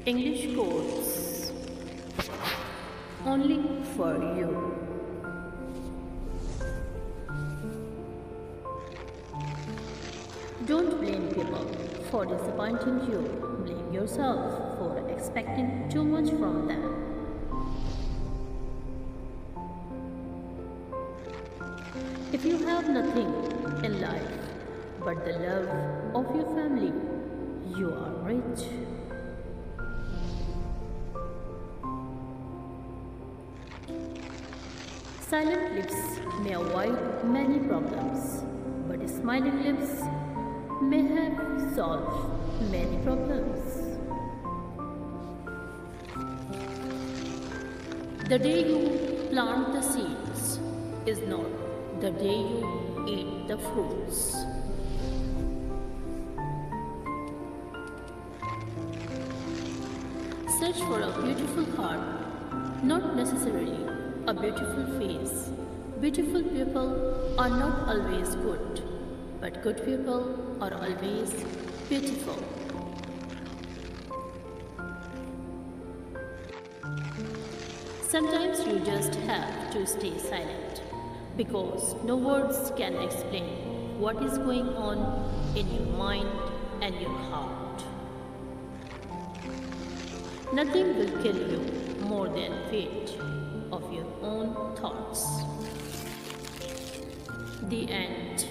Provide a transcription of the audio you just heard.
English quotes only for you. Don't blame people for disappointing you. Blame yourself for expecting too much from them. If you have nothing in life but the love of your family, you are rich. Silent lips may avoid many problems, but smiling lips may have solved many problems. The day you plant the seeds is not the day you eat the fruits. Search for a beautiful heart, not necessarily a beautiful face. Beautiful people are not always good, but good people are always beautiful. Sometimes you just have to stay silent because no words can explain what is going on in your mind and your heart. Nothing will kill you more than fate of your own thoughts. The end.